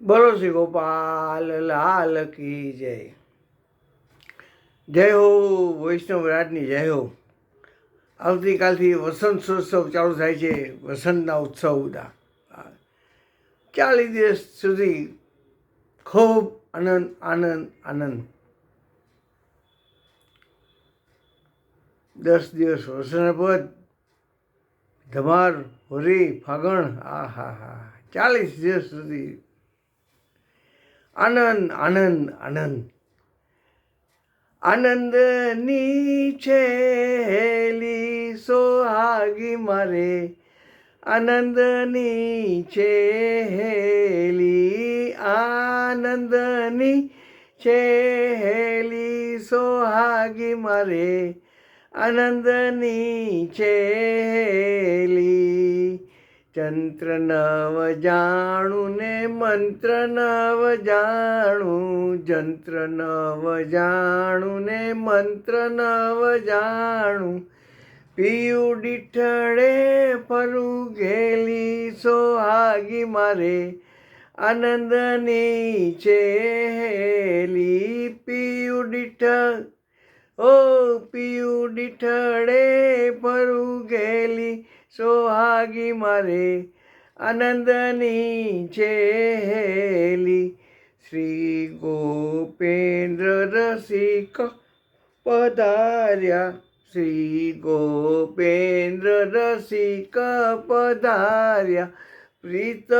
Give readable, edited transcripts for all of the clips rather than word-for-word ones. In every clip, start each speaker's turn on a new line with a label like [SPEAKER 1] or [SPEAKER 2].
[SPEAKER 1] બોલો શ્રી ગોપાલ લાલ કી જય. જય હો વૈષ્ણવ રાજની જય હો. આવતીકાલથી વસંત ઉત્સવ ચાલુ થાય છે. વસંતના ઉત્સવ બધા 40 દિવસ સુધી ખૂબ આનંદ આનંદ આનંદ. 10 દિવસ વસંત પદ, ધમાર, હોળી, ફાગણ, હા હા હા 40 દિવસ સુધી આનંદ આનંદ આનંદ. આનંદની છેલી સોહાગી મારે, આનંદની છેલી, આનંદની છેલી સોહાગી મારે, આનંદની છેલી. તંત્ર નવ જાણું ને મંત્ર નવ જાણું, જંત્ર નવ જાણું ને મંત્ર નવ જાણું, પિયું ડીઠડે ફરું ગેલી સોહાગી મારે, આનંદની છેલી. પિયું ડીઠ ઓ પિયું ડીઠડે ફરું ગેલી સોહાગી મારે, આનંદની છેલી. શ્રી ગોપેન્દ્ર રસિક પધાર્યા, શ્રી ગોપેન્દ્ર રસિક પધાર્યા. પ્રીત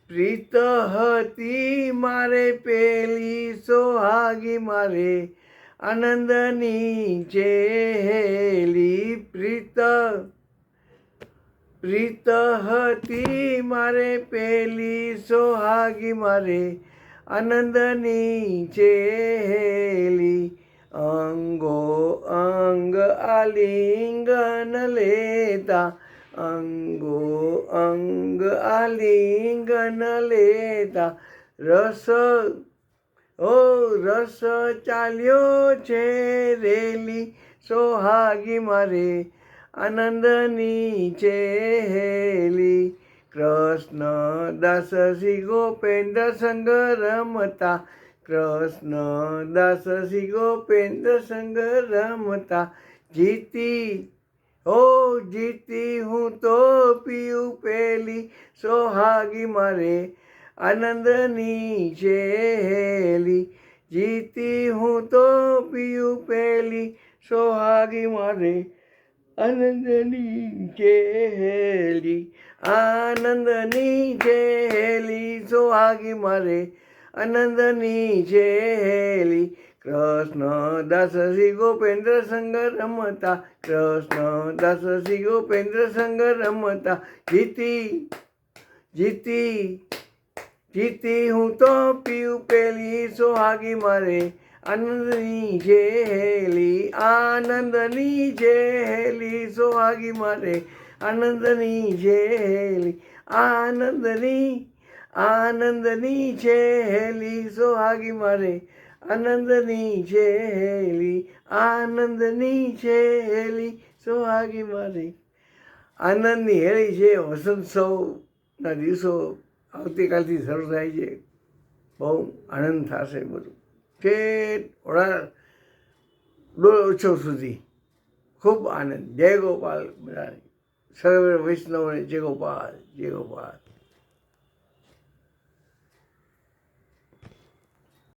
[SPEAKER 1] પ્રીત હતી મારે પેલી સોહાગી મારે, આનંદની છેલી. પ્રીત પ્રીત હતી મારે પેલી સોહાગી મારે, આનંદની છેલી. અંગો અંગ આલિંગન લેતા, અંગો અંગ આલિંગન લેતા, રસ ઓ રસ ચાલ્યો છે રેલી સોહાગી મારે, આનંદની છેલી. કૃષ્ણ દાસ શ્રી ગોપેન્દ્ર સંગ રમતા, કૃષ્ણ દાસ શ્રી ગોપેન્દ્ર સંગ રમતા, જીતી ઓ જીતી હું તો પીયું પેલી સોહાગી મારે, આનંદની છેલી. જીતી હું તો પીયું પેલી સોહાગી મારે, આનંદની છેલી. આનંદની છેલી સોહાગી મારે, આનંદની છેલી. કૃષ્ણ દાસ શ્રી ગોપેન્દ્ર સંગ રમતા, કૃષ્ણ દાસ શ્રી ગોપેન્દ્ર સંગ રમતા, જીતી જીતી જીતી હું તો પીયું પેલી સોહાગી મારે, આનંદની છેલી. આનંદની છેલી સોહાગી મારે, આનંદની છેલી. આનંદની આનંદની છેલી સોહાગી મારે, આનંદની છેલી. આનંદની છેલી સોહાગી મારે. આનંદની હેળી છે. વસંતોત્સવના દિવસો આવતીકાલથી શરૂ થાય છે. બહુ આનંદ થશે બધું ઠેઠ ડોળ ઉત્સવ સુધી ખૂબ આનંદ. જય ગોપાલ બધા સર્વે વૈષ્ણવને જય ગોપાલ જય ગોપાલ.